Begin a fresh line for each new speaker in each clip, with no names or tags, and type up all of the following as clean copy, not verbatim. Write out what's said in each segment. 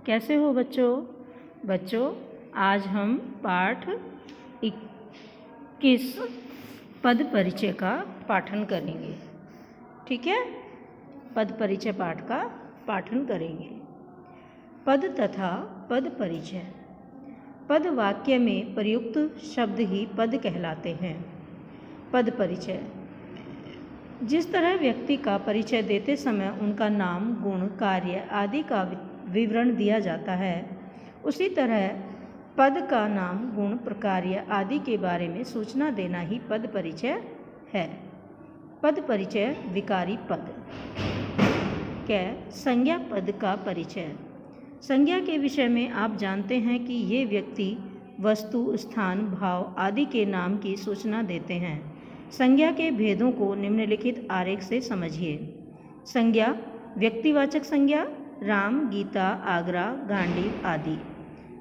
कैसे हो बच्चों आज हम पाठ 21 पद परिचय का पाठन करेंगे। ठीक है, पद परिचय पाठ का पाठन करेंगे। पद तथा पद परिचय। पद वाक्य में प्रयुक्त शब्द ही पद कहलाते हैं। पद परिचय। जिस तरह व्यक्ति का परिचय देते समय उनका नाम, गुण, कार्य आदि का विवरण दिया जाता है, उसी तरह पद का नाम, गुण, प्रकार्य आदि के बारे में सूचना देना ही पद परिचय है। पद परिचय विकारी पद। संज्ञा पद का परिचय। संज्ञा के विषय में आप जानते हैं कि ये व्यक्ति, वस्तु, स्थान, भाव आदि के नाम की सूचना देते हैं। संज्ञा के भेदों को निम्नलिखित आरेख से समझिए। संज्ञा: व्यक्तिवाचक संज्ञा, राम, गीता, आगरा, गांडीव आदि।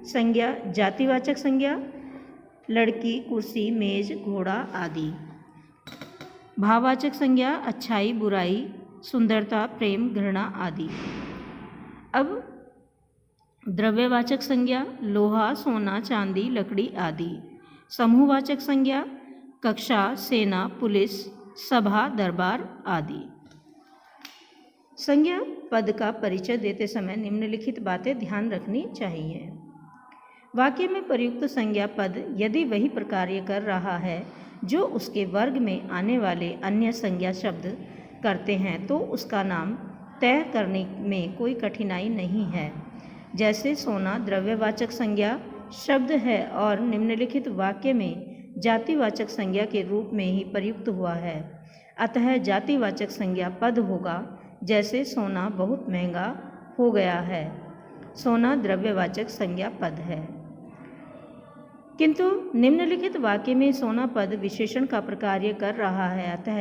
संज्ञा: जातिवाचक संज्ञा, लड़की, कुर्सी, मेज, घोड़ा आदि। भाववाचक संज्ञा: अच्छाई, बुराई, सुंदरता, प्रेम, घृणा आदि। अब द्रव्यवाचक संज्ञा: लोहा, सोना, चांदी, लकड़ी आदि। समूहवाचक संज्ञा: कक्षा, सेना, पुलिस, सभा, दरबार आदि। संज्ञा पद का परिचय देते समय निम्नलिखित बातें ध्यान रखनी चाहिए। वाक्य में प्रयुक्त संज्ञा पद यदि वही प्रकार्य कर रहा है जो उसके वर्ग में आने वाले अन्य संज्ञा शब्द करते हैं तो उसका नाम तय करने में कोई कठिनाई नहीं है। जैसे सोना द्रव्यवाचक संज्ञा शब्द है और निम्नलिखित वाक्य में जातिवाचक संज्ञा के रूप में ही प्रयुक्त हुआ है, अतः जातिवाचक संज्ञा पद होगा। जैसे सोना बहुत महंगा हो गया है, सोना द्रव्यवाचक संज्ञा पद है। किंतु निम्नलिखित वाक्य में सोना पद विशेषण का प्रकार्य कर रहा है, अतः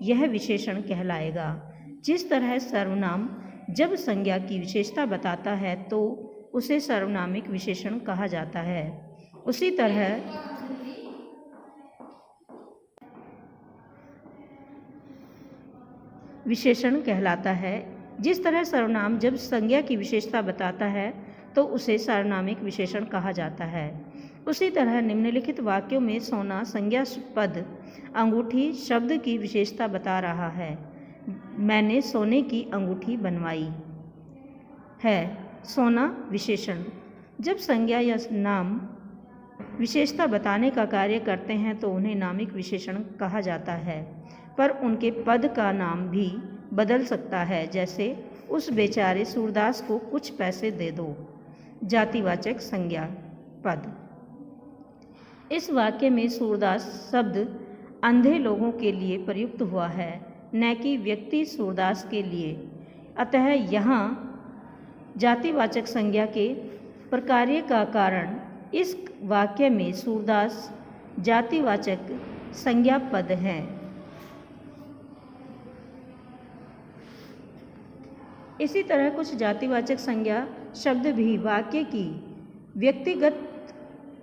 यह विशेषण कहलाएगा। जिस तरह सर्वनाम जब संज्ञा की विशेषता बताता है तो उसे सर्वनामिक विशेषण कहा जाता है, उसी तरह विशेषण कहलाता है। जिस तरह सर्वनाम जब संज्ञा की विशेषता बताता है तो उसे सार्वनामिक विशेषण कहा जाता है, उसी तरह निम्नलिखित वाक्यों में सोना संज्ञा पद अंगूठी शब्द की विशेषता बता रहा है। मैंने सोने की अंगूठी बनवाई है, सोना विशेषण। जब संज्ञा या नाम विशेषता बताने का कार्य करते हैं तो उन्हें नामिक विशेषण कहा जाता है, पर उनके पद का नाम भी बदल सकता है। जैसे उस बेचारे सूरदास को कुछ पैसे दे दो। जातिवाचक संज्ञा पद। इस वाक्य में सूरदास शब्द अंधे लोगों के लिए प्रयुक्त हुआ है, न कि व्यक्ति सूरदास के लिए, अतः यहाँ जातिवाचक संज्ञा के प्रकार्य का कारण इस वाक्य में सूरदास जातिवाचक संज्ञा पद हैं। इसी तरह कुछ जातिवाचक संज्ञा शब्द भी वाक्य की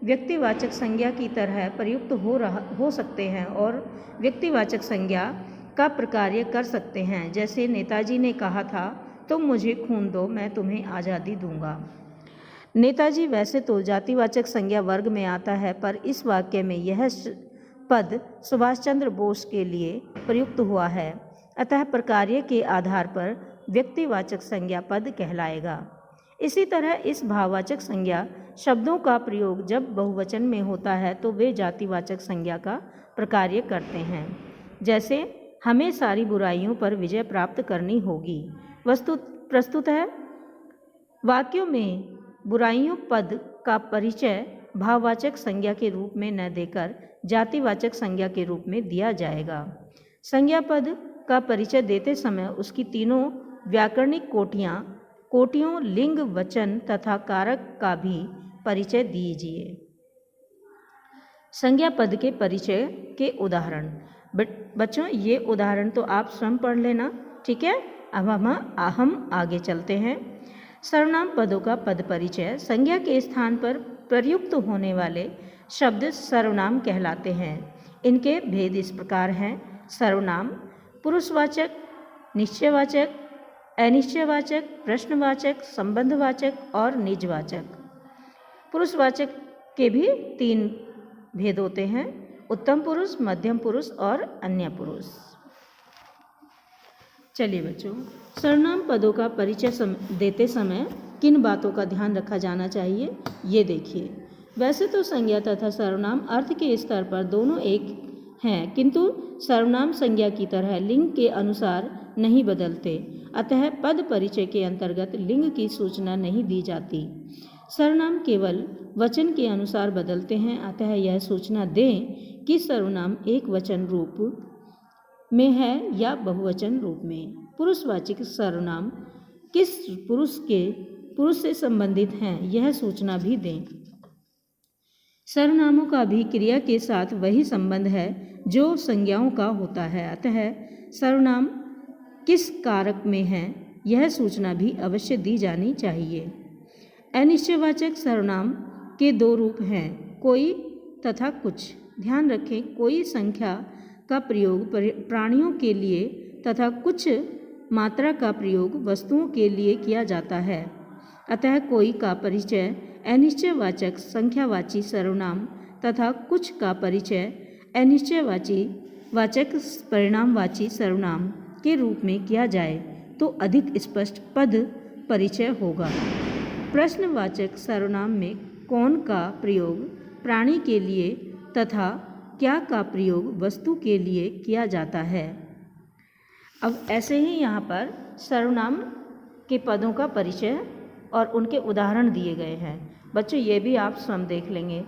व्यक्तिवाचक संज्ञा की तरह प्रयुक्त हो सकते हैं और व्यक्तिवाचक संज्ञा का प्रकार्य कर सकते हैं। जैसे नेताजी ने कहा था, तुम मुझे खून दो, मैं तुम्हें आज़ादी दूंगा। नेताजी वैसे तो जातिवाचक संज्ञा वर्ग में आता है, पर इस वाक्य में यह पद सुभाष चंद्र बोस के लिए प्रयुक्त हुआ है, अतः प्रकार्य के आधार पर व्यक्तिवाचक संज्ञा पद कहलाएगा। इसी तरह इस भाववाचक संज्ञा शब्दों का प्रयोग जब बहुवचन में होता है तो वे जातिवाचक संज्ञा का प्रकार्य करते हैं। जैसे हमें सारी बुराइयों पर विजय प्राप्त करनी होगी। प्रस्तुतः वाक्यों में बुराइयों पद का परिचय भाववाचक संज्ञा के रूप में न देकर जातिवाचक संज्ञा के रूप में दिया जाएगा। संज्ञा पद का परिचय देते समय उसकी तीनों व्याकरणिक कोटियों लिंग, वचन तथा कारक का भी परिचय दीजिए। संज्ञा पद के परिचय के उदाहरण। बच्चों ये उदाहरण तो आप स्वयं पढ़ लेना, ठीक है। अब हम आगे चलते हैं। सर्वनाम पदों का पद परिचय। संज्ञा के स्थान पर प्रयुक्त होने वाले शब्द सर्वनाम कहलाते हैं। इनके भेद इस प्रकार हैं। सर्वनाम पुरुषवाचक, निश्चयवाचक, अनिश्चयवाचक, प्रश्नवाचक, संबंधवाचक और निजवाचक। पुरुषवाचक के भी 3 भेद होते हैं, उत्तम पुरुष, मध्यम पुरुष और अन्य पुरुष। चलिए बच्चों, सर्वनाम पदों का परिचय देते समय किन बातों का ध्यान रखा जाना चाहिए, ये देखिए। वैसे तो संज्ञा तथा सर्वनाम अर्थ के स्तर पर दोनों एक हैं, किंतु सर्वनाम संज्ञा की तरह लिंग के अनुसार नहीं बदलते, अतः पद परिचय के अंतर्गत लिंग की सूचना नहीं दी जाती। सर्वनाम केवल वचन के अनुसार बदलते हैं, अतः यह सूचना दें कि सर्वनाम एक वचन रूप में है या बहुवचन रूप में। पुरुषवाचक सर्वनाम किस पुरुष से संबंधित हैं, यह सूचना भी दें। सर्वनामों का भी क्रिया के साथ वही संबंध है जो संज्ञाओं का होता है, अतः सर्वनाम किस कारक में है, यह सूचना भी अवश्य दी जानी चाहिए। अनिश्चयवाचक सर्वनाम के 2 रूप हैं, कोई तथा कुछ। ध्यान रखें, कोई संख्या का प्रयोग प्राणियों के लिए तथा कुछ मात्रा का प्रयोग वस्तुओं के लिए किया जाता है, अतः कोई का परिचय अनिश्चयवाचक संख्यावाची सर्वनाम तथा कुछ का परिचय अनिश्चयवाचक परिणामवाची सर्वनाम के रूप में किया जाए तो अधिक स्पष्ट पद परिचय होगा। प्रश्नवाचक सर्वनाम में कौन का प्रयोग प्राणी के लिए तथा क्या का प्रयोग वस्तु के लिए किया जाता है। अब ऐसे ही यहाँ पर सर्वनाम के पदों का परिचय और उनके उदाहरण दिए गए हैं। बच्चों ये भी आप स्वयं देख लेंगे,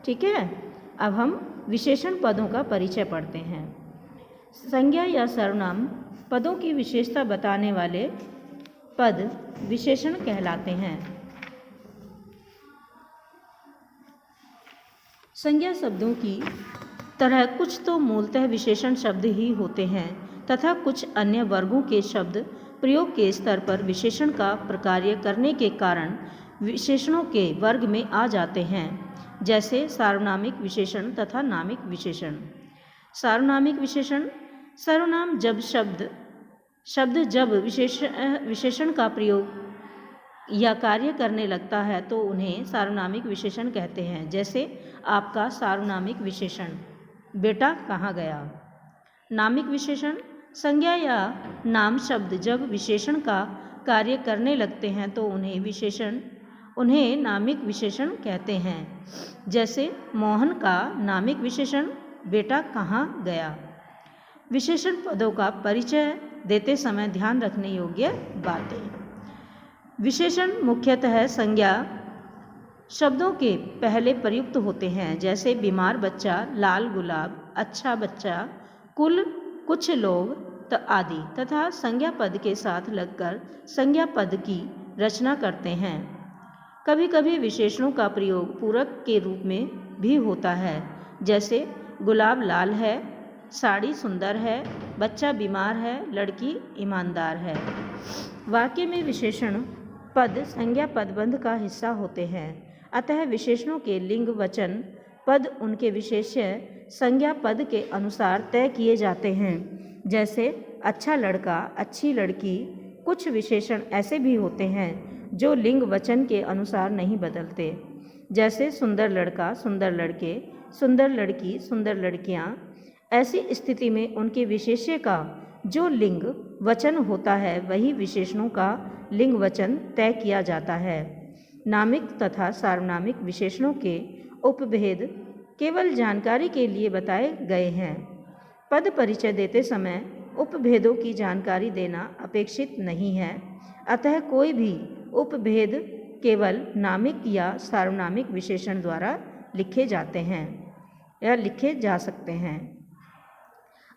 ठीक है। अब हम विशेषण पदों का परिचय पढ़ते हैं। संज्ञा या सर्वनाम पदों की विशेषता बताने वाले पद विशेषण कहलाते हैं। संज्ञा शब्दों की तरह कुछ तो मूलतः विशेषण शब्द ही होते हैं तथा कुछ अन्य वर्गों के शब्द प्रयोग के स्तर पर विशेषण का प्रकार्य करने के कारण विशेषणों के वर्ग में आ जाते हैं, जैसे सार्वनामिक विशेषण तथा नामिक विशेषण। सार्वनामिक विशेषण सर्वनाम जब शब्द जब विशेषण का प्रयोग या कार्य करने लगता है तो उन्हें सार्वनामिक विशेषण कहते हैं। जैसे आपका सार्वनामिक विशेषण बेटा कहाँ गया। नामिक विशेषण संज्ञा या नाम शब्द जब विशेषण का कार्य करने लगते हैं तो उन्हें नामिक विशेषण कहते हैं। जैसे मोहन का नामिक विशेषण बेटा कहाँ गया। विशेषण पदों का परिचय देते समय ध्यान रखने योग्य बातें। विशेषण मुख्यतः संज्ञा शब्दों के पहले प्रयुक्त होते हैं, जैसे बीमार बच्चा, लाल गुलाब, अच्छा बच्चा, कुल, कुछ लोग आदि, तथा संज्ञा पद के साथ लगकर संज्ञा पद की रचना करते हैं। कभी कभी विशेषणों का प्रयोग पूरक के रूप में भी होता है, जैसे गुलाब लाल है, साड़ी सुंदर है, बच्चा बीमार है, लड़की ईमानदार है। वाक्य में विशेषण पद संज्ञा पदबंध का हिस्सा होते हैं, अतः विशेषणों के लिंग वचन पद उनके विशेष्य संज्ञा पद के अनुसार तय किए जाते हैं। जैसे अच्छा लड़का, अच्छी लड़की। कुछ विशेषण ऐसे भी होते हैं जो लिंग वचन के अनुसार नहीं बदलते, जैसे सुंदर लड़का, सुंदर लड़के, सुंदर लड़की, सुंदर लड़कियाँ। ऐसी स्थिति में उनके विशेष्य का जो लिंग वचन होता है वही विशेषणों का लिंग वचन तय किया जाता है। नामिक तथा सार्वनामिक विशेषणों के उपभेद केवल जानकारी के लिए बताए गए हैं। पद परिचय देते समय उपभेदों की जानकारी देना अपेक्षित नहीं है, अतः कोई भी उपभेद केवल नामिक या सार्वनामिक विशेषण द्वारा लिखे जाते हैं या लिखे जा सकते हैं।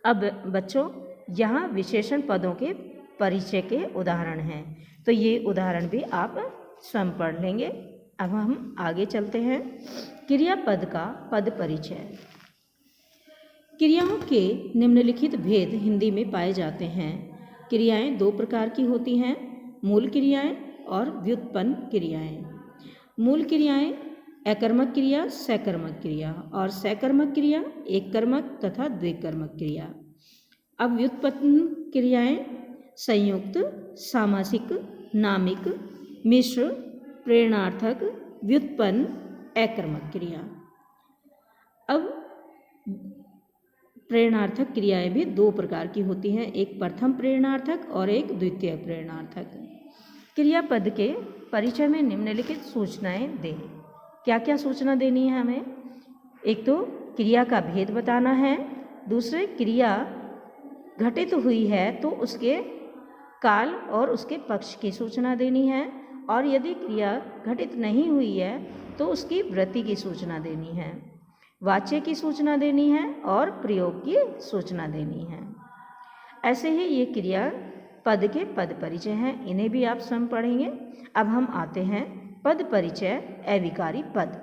अब बच्चों यहाँ विशेषण पदों के परिचय के उदाहरण हैं, तो ये उदाहरण भी आप स्वयं पढ़ लेंगे। अब हम आगे चलते हैं। क्रियापद का पद परिचय। क्रियाओं के निम्नलिखित भेद हिंदी में पाए जाते हैं। क्रियाएं 2 प्रकार की होती हैं, मूल क्रियाएं और व्युत्पन्न क्रियाएं। मूल क्रियाएं अकर्मक क्रिया, सकर्मक क्रिया, और सकर्मक क्रिया एक कर्मक तथा द्विकर्मक क्रिया। अब व्युत्पन्न क्रियाएं संयुक्त, सामासिक, नामिक, मिश्र, प्रेरणार्थक, व्युत्पन्न, अकर्मक क्रिया। अब प्रेरणार्थक क्रियाएं भी दो प्रकार की होती हैं, एक प्रथम प्रेरणार्थक और एक द्वितीय प्रेरणार्थक। क्रियापद के परिचय में निम्नलिखित सूचनाएं दें। क्या क्या सूचना देनी है हमें? एक तो क्रिया का भेद बताना है, दूसरे क्रिया घटित हुई है तो उसके काल और उसके पक्ष की सूचना देनी है, और यदि क्रिया घटित नहीं हुई है तो उसकी वृत्ति की सूचना देनी है, वाच्य की सूचना देनी है और प्रयोग की सूचना देनी है। ऐसे ही ये क्रिया पद के पद परिचय हैं, इन्हें भी आप स्वयं पढ़ेंगे। अब हम आते हैं पद परिचय अविकारी पद।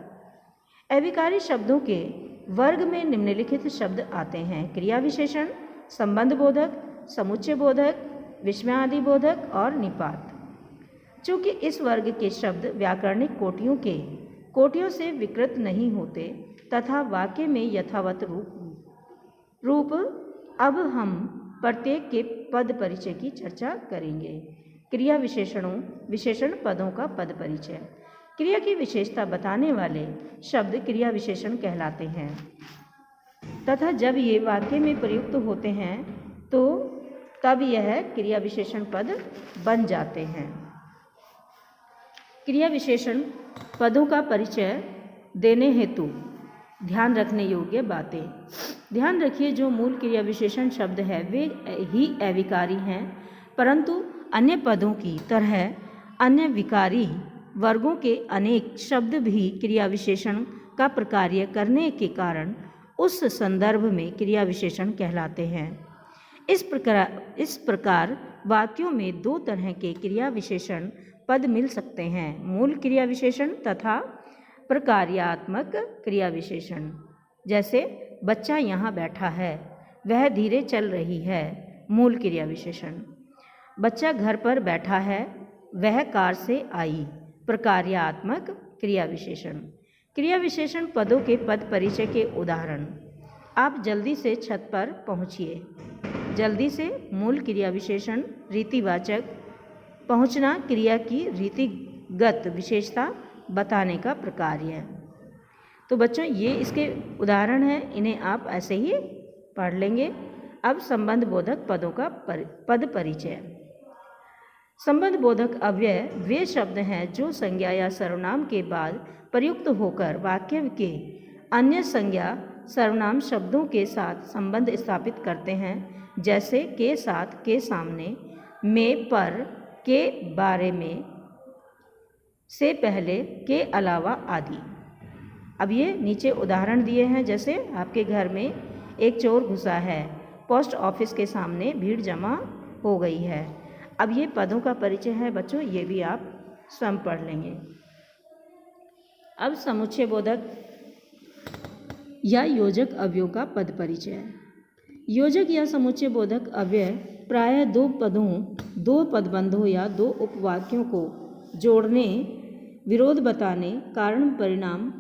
अविकारी शब्दों के वर्ग में निम्नलिखित शब्द आते हैं: क्रिया विशेषण, संबंध बोधक, समुच्चय बोधक, विस्मयादि बोधक और निपात। चूँकि इस वर्ग के शब्द व्याकरणिक कोटियों से विकृत नहीं होते तथा वाक्य में यथावत रूप अब हम प्रत्येक के पद परिचय की चर्चा करेंगे। क्रिया विशेषण पदों का पद परिचय। क्रिया की विशेषता बताने वाले शब्द क्रिया विशेषण कहलाते हैं तथा जब ये वाक्य में प्रयुक्त होते हैं तो तब यह क्रिया विशेषण पद बन जाते हैं। क्रिया विशेषण पदों का परिचय देने हेतु ध्यान रखने योग्य बातें। ध्यान रखिए, जो मूल क्रिया विशेषण शब्द है वे ही अविकारी हैं, परंतु अन्य पदों की तरह अन्य विकारी वर्गों के अनेक शब्द भी क्रिया विशेषण का प्रकार्य करने के कारण उस संदर्भ में क्रिया विशेषण कहलाते हैं। इस प्रकार वाक्यों में दो तरह के क्रिया विशेषण पद मिल सकते हैं: मूल क्रिया विशेषण तथा प्रकार्यात्मक क्रिया विशेषण। जैसे बच्चा यहाँ बैठा है, वह धीरे चल रही है, मूल क्रिया विशेषण। बच्चा घर पर बैठा है, वह कार से आई, प्रकार्यात्मक क्रिया विशेषण। क्रिया विशेषण पदों के पद परिचय के उदाहरण: आप जल्दी से छत पर पहुँचिए। जल्दी से मूल क्रिया विशेषण रीतिवाचक, पहुँचना क्रिया की रीतिगत विशेषता बताने का प्रकार्य है। तो बच्चों ये इसके उदाहरण हैं, इन्हें आप ऐसे ही पढ़ लेंगे। अब संबंध बोधक पदों का पद परिचय। संबंध बोधक अव्यय वे शब्द हैं जो संज्ञा या सर्वनाम के बाद प्रयुक्त होकर वाक्य के अन्य संज्ञा सर्वनाम शब्दों के साथ संबंध स्थापित करते हैं, जैसे के साथ, के सामने, में, पर, के बारे में, से पहले, के अलावा आदि। अब ये नीचे उदाहरण दिए हैं। जैसे आपके घर में एक चोर घुसा है, पोस्ट ऑफिस के सामने भीड़ जमा हो गई है। अब ये पदों का परिचय है बच्चों, ये भी आप स्वयं पढ़ लेंगे। अब समुच्चय बोधक या योजक अवयव का पद परिचय। योजक या समुच्चय बोधक अव्यय प्रायः दो पदों, दो पदबंधों या दो उपवाक्यों को जोड़ने, विरोध बताने, कारण परिणाम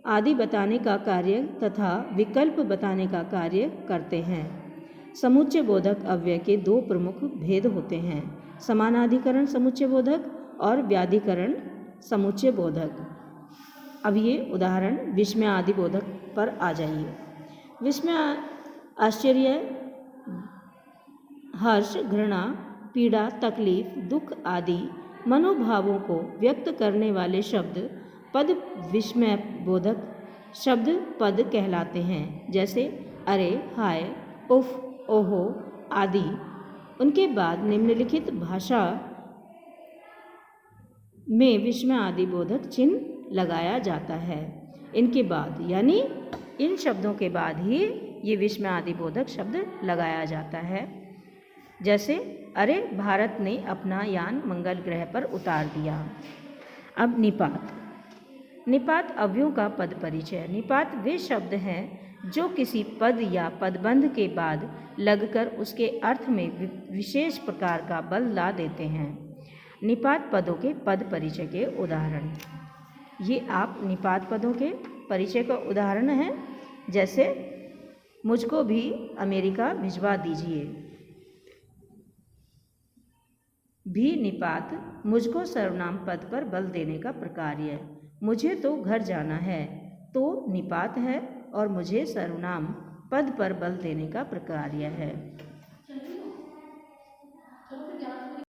आदि बताने का कार्य तथा विकल्प बताने का कार्य करते हैं। समुच्चय बोधक अव्यय के दो प्रमुख भेद होते हैं: समानाधिकरण समुच्चय बोधक और व्याधिकरण समुच्चय बोधक। अब ये उदाहरण विस्मय आदि बोधक पर आ जाइए। विस्मय आश्चर्य, हर्ष, घृणा, पीड़ा, तकलीफ, दुख आदि मनोभावों को व्यक्त करने वाले शब्द पद विस्मय बोधक शब्द पद कहलाते हैं। जैसे अरे, हाय, उफ, ओहो आदि। उनके बाद निम्नलिखित भाषा में विस्मय आदि बोधक चिन्ह लगाया जाता है। इनके बाद यानी इन शब्दों के बाद ही ये विस्मय आदि बोधक शब्द लगाया जाता है। जैसे अरे, भारत ने अपना यान मंगल ग्रह पर उतार दिया। अब निपात। निपात अवयवों का पद परिचय। निपात वे शब्द हैं जो किसी पद या पदबंध के बाद लगकर उसके अर्थ में विशेष प्रकार का बल ला देते हैं। निपात पदों के पद परिचय के उदाहरण। ये आप निपात पदों के परिचय का उदाहरण है। जैसे मुझको भी अमेरिका भिजवा दीजिए। भी निपात मुझको सर्वनाम पद पर बल देने का प्रकार्य। मुझे तो घर जाना है तो निपात है और मुझे सर्वनाम पद पर बल देने का प्रकार्य है।